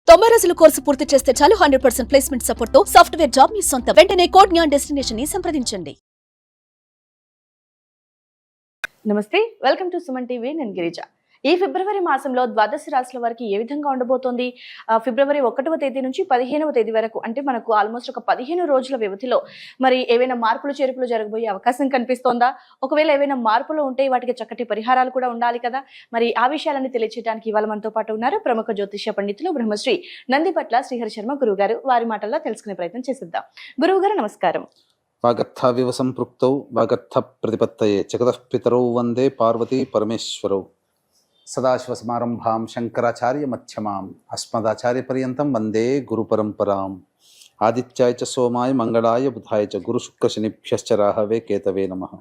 90 రోజుల కోర్సు పూర్తి చేస్తే చాలు 100% ప్లేస్మెంట్ సపోర్ట్ తో సాఫ్ట్వేర్ జాబ్ మీ సొంతం. వెంటనే కోడ్ జ్ఞాన్ డెస్టినేషన్ ని సంప్రదించండి. నమస్తే, వెల్కమ్ టు సుమన్ టీవీ. నేను గిరిజ. ఈ ఫిబ్రవరి మాసంలో ద్వాదశ రాశుల వారికి ఏ విధంగా ఉండబోతోంది? ఫిబ్రవరి 1వ తేదీ నుంచి 15వ తేదీ వరకు, అంటే మనకు ఆల్మోస్ట్ ఒక 15 రోజుల వ్యవధిలో మరి ఏవైనా మార్పులు చేర్పులు జరగబోయే అవకాశం కనిపిస్తోందా? ఒకవేళ ఏవైనా మార్పులు ఉంటే వాటికి చక్కటి పరిహారాలు కూడా ఉండాలి కదా. మరి ఆ విషయాలన్నీ తెలియచేయడానికి ఇవాళ మనతో పాటు ఉన్నారు ప్రముఖ జ్యోతిష్య పండితులు బ్రహ్మశ్రీ నందిపట్ల శ్రీహరి శర్మ గురువు గారు. వారి మాటల్లో తెలుసుకునే ప్రయత్నం చేసిద్దాం. గురువు గారు నమస్కారం. వాగర్థావివ సంపృక్తౌ వాగర్థ ప్రతిపత్తయే జగతః పితరౌ వందే పార్వతీ పరమేశ్వరౌ. సదాశివసమారంభాం శంకరాచార్య మధ్యమాం అస్మదాచార్య పర్యంతం వందే గురు పరంపరాం. ఆదిత్యాయ చ సోమాయ మంగళాయ బుధాయ చ గురు శుక్ర శనిభ్యశ్చ రాహవే కేతవే నమః.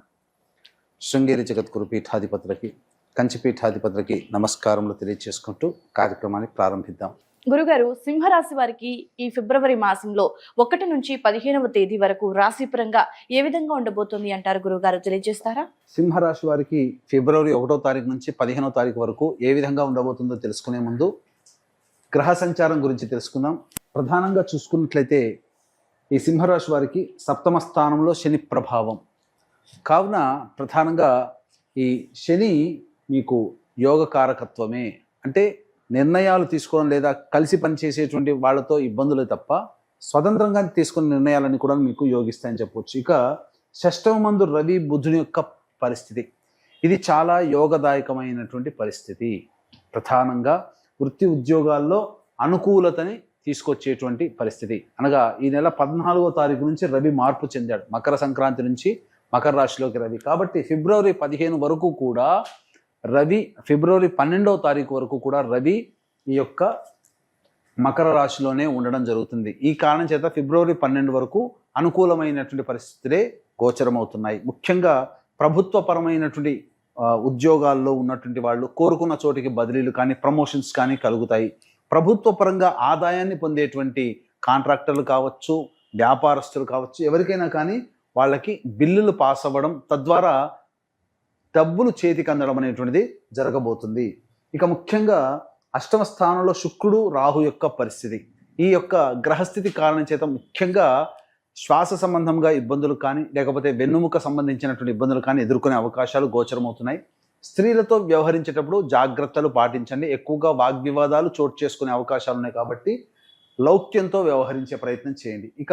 శృంగేరి జగద్గురు పీఠాధిపతులకి, కంచి పీఠాధిపతులకి నమస్కారములు తెలియజేసుకుంటూ కార్యక్రమాన్ని ప్రారంభిద్దాం. గురుగారు, సింహరాశి వారికి ఈ ఫిబ్రవరి మాసంలో 1 నుంచి 15వ తేదీ వరకు రాశిపరంగా ఏ విధంగా ఉండబోతుంది అంటారు? గురుగారు తెలియజేస్తారా? సింహరాశి వారికి ఫిబ్రవరి 1వ తారీఖు నుంచి 15వ తారీఖు వరకు ఏ విధంగా ఉండబోతుందో తెలుసుకునే ముందు గ్రహ సంచారం గురించి తెలుసుకుందాం. ప్రధానంగా చూసుకున్నట్లయితే ఈ సింహరాశి వారికి 7వ స్థానంలో శని ప్రభావం కావున ప్రధానంగా ఈ శని మీకు యోగకారకత్వమే, అంటే నిర్ణయాలు తీసుకోవడం లేదా కలిసి పనిచేసేటువంటి వాళ్ళతో ఇబ్బందులే తప్ప స్వతంత్రంగా తీసుకున్న నిర్ణయాలని కూడా మీకు యోగిస్తాయని చెప్పవచ్చు. ఇక 6వ మందు రవి బుధుని యొక్క పరిస్థితి, ఇది చాలా యోగదాయకమైనటువంటి పరిస్థితి. ప్రధానంగా వృత్తి ఉద్యోగాల్లో అనుకూలతని తీసుకొచ్చేటువంటి పరిస్థితి. అనగా ఈ నెల 14వ తారీఖు నుంచి రవి మార్పు చెందాడు. మకర సంక్రాంతి నుంచి మకర రాశిలోకి రవి. కాబట్టి ఫిబ్రవరి 15 వరకు కూడా రవి, ఫిబ్రవరి 12వ తారీఖు వరకు కూడా రవి ఈ యొక్క మకర రాశిలోనే ఉండడం జరుగుతుంది. ఈ కారణం చేత ఫిబ్రవరి 12 వరకు అనుకూలమైనటువంటి పరిస్థితులే గోచరమవుతున్నాయి. ముఖ్యంగా ప్రభుత్వపరమైనటువంటి ఉద్యోగాల్లో ఉన్నటువంటి వాళ్ళు కోరుకున్న చోటికి బదిలీలు కానీ ప్రమోషన్స్ కానీ కలుగుతాయి. ప్రభుత్వ పరంగా ఆదాయాన్ని పొందేటువంటి కాంట్రాక్టర్లు కావచ్చు, వ్యాపారస్తులు కావచ్చు, ఎవరికైనా కానీ వాళ్ళకి బిల్లులు పాస్ అవ్వడం, తద్వారా డబ్బులు చేతికి అందడం అనేటువంటిది జరగబోతుంది. ఇక ముఖ్యంగా 8వ స్థానంలో శుక్రుడు రాహు యొక్క పరిస్థితి, ఈ యొక్క గ్రహస్థితి కారణం చేత ముఖ్యంగా శ్వాస సంబంధంగా ఇబ్బందులు కానీ లేకపోతే వెన్నుముక సంబంధించినటువంటి ఇబ్బందులు కానీ ఎదుర్కొనే అవకాశాలు గోచరమవుతున్నాయి. స్త్రీలతో వ్యవహరించేటప్పుడు జాగ్రత్తలు పాటించండి. ఎక్కువగా వాగ్వివాదాలు చోటు చేసుకునే అవకాశాలు ఉన్నాయి కాబట్టి లౌక్యంతో వ్యవహరించే ప్రయత్నం చేయండి. ఇక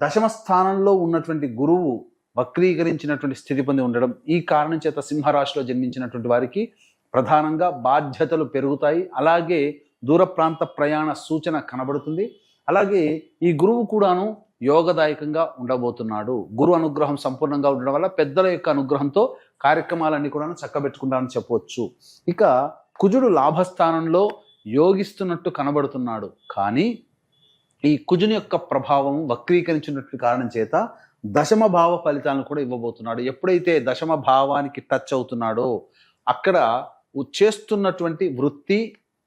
10వ స్థానంలో ఉన్నటువంటి గురువు వక్రీకరించినటువంటి స్థితి పొంది ఉండడం, ఈ కారణం చేత సింహరాశిలో జన్మించినటువంటి వారికి ప్రధానంగా బాధ్యతలు పెరుగుతాయి. అలాగే దూర ప్రాంత ప్రయాణ సూచన కనబడుతుంది. అలాగే ఈ గురువు కూడాను యోగదాయకంగా ఉండబోతున్నాడు. గురు అనుగ్రహం సంపూర్ణంగా ఉండడం వల్ల పెద్దల యొక్క అనుగ్రహంతో కార్యక్రమాలన్నీ కూడా చక్కబెట్టుకుంటారని చెప్పవచ్చు. ఇక కుజుడు లాభస్థానంలో యోగిస్తున్నట్టు కనబడుతున్నాడు, కానీ ఈ కుజుని యొక్క ప్రభావం వక్రీకరించినట్టు కారణం చేత 10వ భావ ఫలితాలను కూడా ఇవ్వబోతున్నాడు. ఎప్పుడైతే 10వ భావానికి టచ్ అవుతున్నాడో అక్కడ చేస్తున్నటువంటి వృత్తి,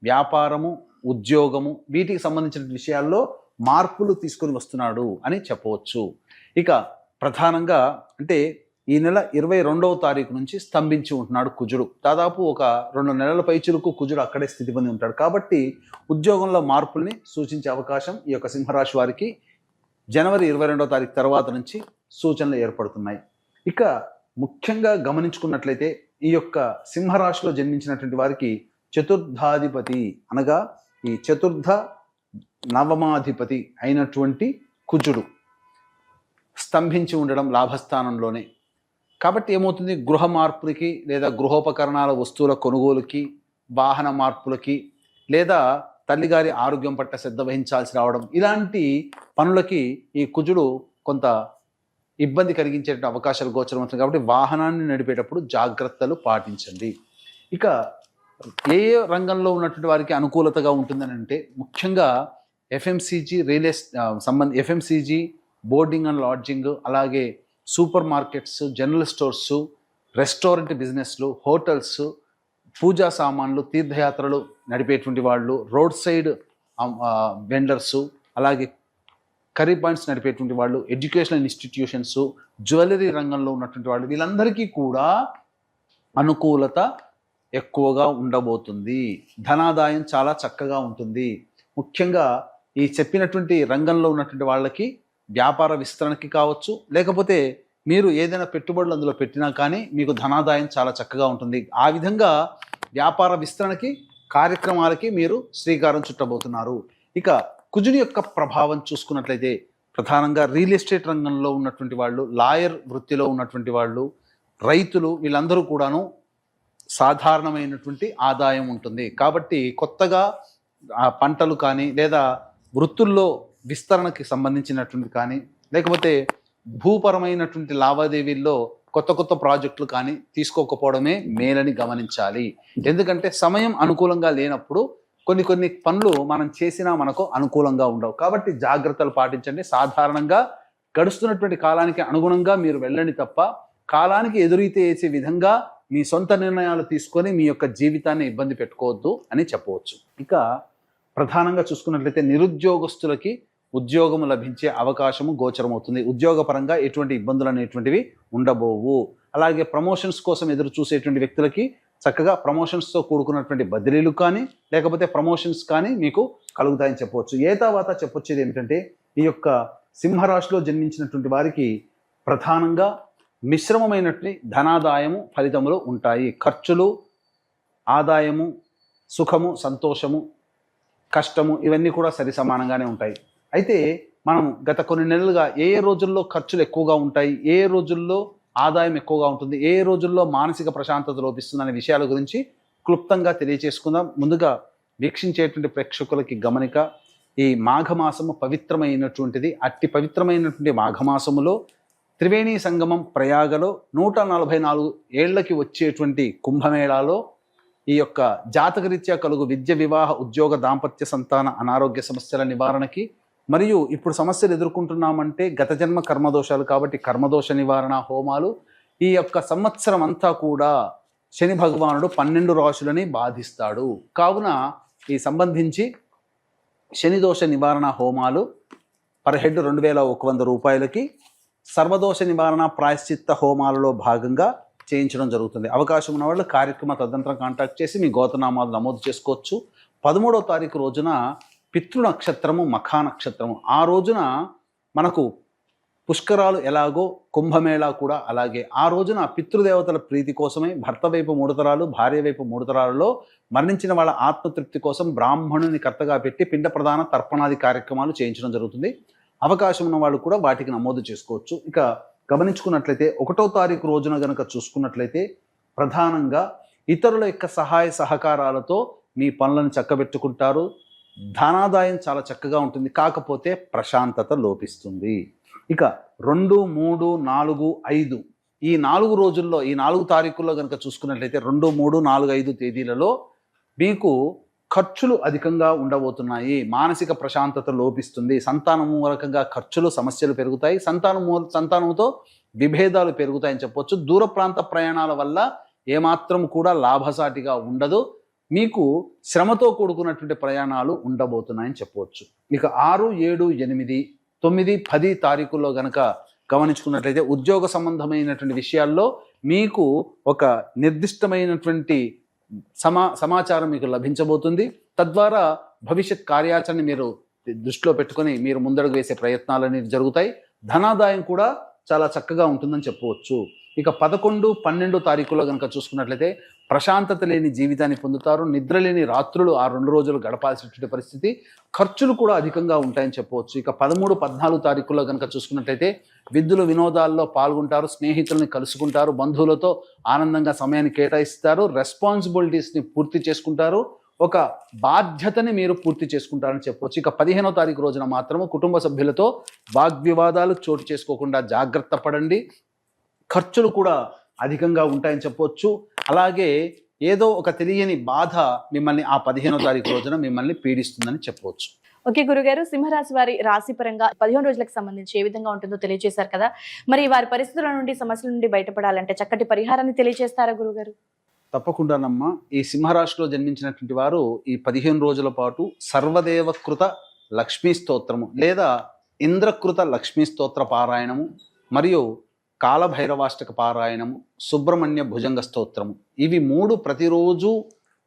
వ్యాపారము, ఉద్యోగము, వీటికి సంబంధించిన విషయాల్లో మార్పులు తీసుకొని వస్తున్నాడు అని చెప్పవచ్చు. ఇక ప్రధానంగా అంటే ఈ నెల 22వ తారీఖు నుంచి స్తంభించి ఉంటున్నాడు కుజుడు. దాదాపు ఒక 2 నెలల పైచులకు కుజుడు అక్కడే స్థితి పొంది ఉంటాడు. కాబట్టి ఉద్యోగంలో మార్పుల్ని సూచించే అవకాశం ఈ యొక్క సింహరాశి వారికి జనవరి 22వ తారీఖు తర్వాత నుంచి సూచనలు ఏర్పడుతున్నాయి. ఇక ముఖ్యంగా గమనించుకున్నట్లయితే ఈ యొక్క సింహరాశిలో జన్మించినటువంటి వారికి చతుర్థాధిపతి, అనగా ఈ చతుర్థ నవమాధిపతి అయినటువంటి కుజుడు స్తంభించి ఉండడం లాభస్థానంలోనే. కాబట్టి ఏమవుతుంది, గృహ మార్పులకి లేదా గృహోపకరణాల వస్తువుల కొనుగోలుకి, వాహన మార్పులకి, లేదా తల్లిగారి ఆరోగ్యం పట్ల శ్రద్ధ వహించాల్సి రావడం, ఇలాంటి పనులకి ఈ కుజుడు కొంత ఇబ్బంది కలిగించే అవకాశాలు గోచరమవుతుంది. కాబట్టి వాహనాన్ని నడిపేటప్పుడు జాగ్రత్తలు పాటించండి. ఇక ఏ రంగంలో ఉన్నటువంటి వారికి అనుకూలతగా ఉంటుందని అంటే ముఖ్యంగా FMCG, FMCG, boarding and lodging, అలాగే supermarkets, general stores, restaurant బిజినెస్లు, హోటల్స్, పూజా సామాన్లు, తీర్థయాత్రలు నడిపేటువంటి వాళ్ళు, రోడ్ సైడ్ వెండర్సు, అలాగే కర్రీ పాయింట్స్ నడిపేటువంటి వాళ్ళు, ఎడ్యుకేషనల్ ఇన్స్టిట్యూషన్స్, జ్యువెలరీ రంగంలో ఉన్నటువంటి వాళ్ళు, వీళ్ళందరికీ కూడా అనుకూలత ఎక్కువగా ఉండబోతుంది. ధనాదాయం చాలా చక్కగా ఉంటుంది. ముఖ్యంగా ఈ చెప్పినటువంటి రంగంలో ఉన్నటువంటి వాళ్ళకి వ్యాపార విస్తరణకి కావచ్చు, లేకపోతే మీరు ఏదైనా పెట్టుబడులు అందులో పెట్టినా కానీ మీకు ధనాదాయం చాలా చక్కగా ఉంటుంది. ఆ విధంగా వ్యాపార విస్తరణకి కార్యక్రమాలకి మీరు శ్రీకారం చుట్టబోతున్నారు. ఇక కుజుని యొక్క ప్రభావం చూసుకున్నట్లయితే ప్రధానంగా రియల్ ఎస్టేట్ రంగంలో ఉన్నటువంటి వాళ్ళు, లాయర్ వృత్తిలో ఉన్నటువంటి వాళ్ళు, రైతులు, వీళ్ళందరూ కూడాను సాధారణమైనటువంటి ఆదాయం ఉంటుంది. కాబట్టి కొత్తగా పంటలు కానీ లేదా వృత్తుల్లో విస్తరణకి సంబంధించినటువంటి కానీ లేకపోతే భూపరమైనటువంటి లావాదేవీల్లో కొత్త కొత్త ప్రాజెక్టులు కానీ తీసుకోకపోవడమే మేలని గమనించాలి. ఎందుకంటే సమయం అనుకూలంగా లేనప్పుడు కొన్ని పనులు మనం చేసినా మనకు అనుకూలంగా ఉండవు. కాబట్టి జాగ్రత్తలు పాటించండి. సాధారణంగా గడుస్తున్నటువంటి కాలానికి అనుగుణంగా మీరు వెళ్ళండి తప్ప కాలానికి ఎదురైతే వేసే విధంగా మీ సొంత నిర్ణయాలు తీసుకొని మీ యొక్క జీవితాన్ని ఇబ్బంది పెట్టుకోవద్దు అని చెప్పవచ్చు. ఇక ప్రధానంగా చూసుకున్నట్లయితే నిరుద్యోగస్తులకి ఉద్యోగము లభించే అవకాశము గోచరమవుతుంది. ఉద్యోగపరంగా ఎటువంటి ఇబ్బందులు అనేటువంటివి ఉండబోవు. అలాగే ప్రమోషన్స్ కోసం ఎదురు చూసేటువంటి వ్యక్తులకి చక్కగా ప్రమోషన్స్తో కూడుకున్నటువంటి బదిలీలు కానీ లేకపోతే ప్రమోషన్స్ కానీ మీకు కలుగుతాయని చెప్పవచ్చు. తర్వాత చెప్పొచ్చేది ఏమిటంటే ఈ యొక్క సింహరాశిలో జన్మించినటువంటి వారికి ప్రధానంగా మిశ్రమమైనటువంటి ధనాదాయము ఫలితములు ఉంటాయి. ఖర్చులు, ఆదాయము, సుఖము, సంతోషము, కష్టము ఇవన్నీ కూడా సరి సమానంగానే ఉంటాయి. అయితే మనం గత కొన్ని నెలలుగా ఏ రోజుల్లో ఖర్చులు ఎక్కువగా ఉంటాయి, ఏ రోజుల్లో ఆదాయం ఎక్కువగా ఉంటుంది, ఏ రోజుల్లో మానసిక ప్రశాంతత లోపిస్తుంది అనే విషయాల గురించి క్లుప్తంగా తెలియచేసుకుందాం. ముందుగా వీక్షించేటువంటి ప్రేక్షకులకి గమనిక, ఈ మాఘమాసము పవిత్రమైనటువంటిది. అట్టి పవిత్రమైనటువంటి మాఘమాసములో త్రివేణి సంగమం ప్రయాగలో 144 ఏళ్లకి వచ్చేటువంటి కుంభమేళాలో ఈ యొక్క జాతకరీత్యా కలుగు విద్య, వివాహ, ఉద్యోగ, దాంపత్య, సంతాన, అనారోగ్య సమస్యల నివారణకి, మరియు ఇప్పుడు సమస్యలు ఎదుర్కొంటున్నామంటే గత జన్మ కర్మదోషాలు కాబట్టి కర్మదోష నివారణ హోమాలు ఈ యొక్క సంవత్సరం అంతా కూడా శని భగవానుడు 12 రాశులని బాధిస్తాడు. కావున ఈ సంబంధించి శని దోష నివారణ హోమాలు పర్ హెడ్ 2100 రూపాయలకి సర్వదోష నివారణ ప్రాయశ్చిత్త హోమాలలో భాగంగా చేయించడం జరుగుతుంది. అవకాశం ఉన్న వాళ్ళు కార్యక్రమ తదనంతరం కాంటాక్ట్ చేసి మీ గోత్రనామాలు నమోదు చేసుకోవచ్చు. 13వ తారీఖు రోజున పితృ నక్షత్రము మఖా నక్షత్రము. ఆ రోజున మనకు పుష్కరాలు ఎలాగో కుంభమేళా కూడా అలాగే. ఆ రోజున పితృదేవతల ప్రీతి కోసమే భర్త వైపు 3 తరాలు, భార్య వైపు 3 తరాలలో మరణించిన వాళ్ళ ఆత్మతృప్తి కోసం బ్రాహ్మణుని కర్తగా పెట్టి పిండ ప్రదాన తర్పణాది కార్యక్రమాలు చేయించడం జరుగుతుంది. అవకాశం ఉన్న వాళ్ళు కూడా వాటికి నమోదు చేసుకోవచ్చు. ఇక గమనించుకున్నట్లయితే 1వ తారీఖు రోజున గనక చూసుకున్నట్లయితే ప్రధానంగా ఇతరుల యొక్క సహాయ సహకారాలతో మీ పనులను చక్కబెట్టుకుంటారు. ధనాదాయం చాలా చక్కగా ఉంటుంది. కాకపోతే ప్రశాంతత లోపిస్తుంది. ఇక 2, 3, 4, 5 ఈ 4 రోజుల్లో, ఈ 4 తారీఖుల్లో కనుక చూసుకున్నట్లయితే 2, 3, 4, 5 తేదీలలో మీకు ఖర్చులు అధికంగా ఉండబోతున్నాయి. మానసిక ప్రశాంతత లోపిస్తుంది. సంతానం మూలకంగా ఖర్చులు, సమస్యలు పెరుగుతాయి. సంతానంతో విభేదాలు పెరుగుతాయని చెప్పొచ్చు. దూర ప్రాంత ప్రయాణాల వల్ల ఏమాత్రం కూడా లాభసాటిగా ఉండదు. మీకు శ్రమతో కూడుకున్నటువంటి ప్రయాణాలు ఉండబోతున్నాయని చెప్పవచ్చు. ఇక 6, 7, 8, 9, 10 తారీఖుల్లో గనక గమనించుకున్నట్లయితే ఉద్యోగ సంబంధమైనటువంటి విషయాల్లో మీకు ఒక నిర్దిష్టమైనటువంటి సమాచారం మీకు లభించబోతుంది. తద్వారా భవిష్యత్ కార్యాచరణ మీరు దృష్టిలో పెట్టుకొని మీరు ముందడుగు వేసే ప్రయత్నాలు అనేవి జరుగుతాయి. ధనాదాయం కూడా చాలా చక్కగా ఉంటుందని చెప్పవచ్చు. ఇక 11, 12 తారీఖులో కనుక చూసుకున్నట్లయితే ప్రశాంతత లేని జీవితాన్ని పొందుతారు. నిద్ర లేని రాత్రులు ఆ 2 రోజులు గడపాల్సినటువంటి పరిస్థితి. ఖర్చులు కూడా అధికంగా ఉంటాయని చెప్పవచ్చు. ఇక 13, 14 తారీఖుల్లో కనుక చూసుకున్నట్లయితే విందులు, వినోదాల్లో పాల్గొంటారు. స్నేహితుల్ని కలుసుకుంటారు. బంధువులతో ఆనందంగా సమయాన్ని కేటాయిస్తారు. రెస్పాన్సిబిలిటీస్ని పూర్తి చేసుకుంటారు. ఒక బాధ్యతని మీరు పూర్తి చేసుకుంటారని చెప్పవచ్చు. ఇక 15వ తారీఖు రోజున మాత్రము కుటుంబ సభ్యులతో వాగ్వివాదాలు చోటు చేసుకోకుండా జాగ్రత్త పడండి. ఖర్చులు కూడా అధికంగా ఉంటాయని చెప్పవచ్చు. అలాగే ఏదో ఒక తెలియని బాధ మిమ్మల్ని ఆ 15వ తారీఖు రోజున మిమ్మల్ని పీడిస్తుందని చెప్పవచ్చు. ఓకే గురుగారు, సింహరాశి వారి రాశి పరంగా 15 రోజులకు సంబంధించి ఏ విధంగా ఉంటుందో తెలియజేశారు కదా. మరి వారి పరిస్థితుల నుండి, సమస్యల నుండి బయటపడాలంటే చక్కటి పరిహారాన్ని తెలియజేస్తారా గురుగారు? తప్పకుండానమ్మా. ఈ సింహరాశిలో జన్మించినటువంటి వారు ఈ 15 రోజుల పాటు సర్వదేవకృత లక్ష్మీ స్తోత్రము లేదా ఇంద్రకృత లక్ష్మీ స్తోత్ర పారాయణము మరియు కాలభైరవాష్టక పారాయణము, సుబ్రహ్మణ్య భుజంగ స్తోత్రము, ఇవి 3 ప్రతిరోజు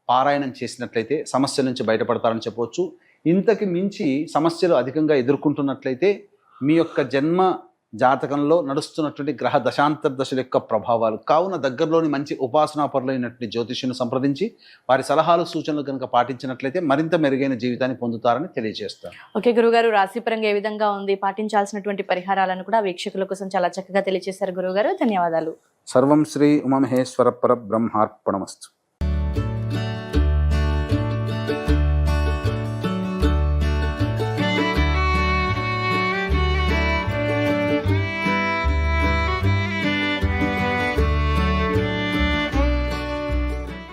పారాయణం చేసినట్లయితే సమస్యల నుంచి బయటపడతారని చెప్పవచ్చు. ఇంతకి మించి సమస్యలు అధికంగా ఎదుర్కొంటున్నట్లయితే మీ యొక్క జన్మ జాతకంలో నడుస్తున్నటువంటి గ్రహ దశాంతర దశల యొక్క ప్రభావాలు కావున దగ్గరలోని మంచి ఉపాసనాపరులైనటువంటి జ్యోతిష్యుని సంప్రదించి వారి సలహాలు సూచనలు కనుక పాటించినట్లయితే మరింత మెరుగైన జీవితాన్ని పొందుతారని తెలియజేస్తాను. ఓకే గురుగారు, రాశిపరంగా ఏ విధంగా ఉంది, పాటించాల్సినటువంటి పరిహారాలను కూడా వీక్షకుల కోసం చాలా చక్కగా తెలియజేశారు గురుగారు. ధన్యవాదాలు. సర్వం శ్రీ ఉమామహేశ్వర పరబ్రహ్మార్పణమస్తు.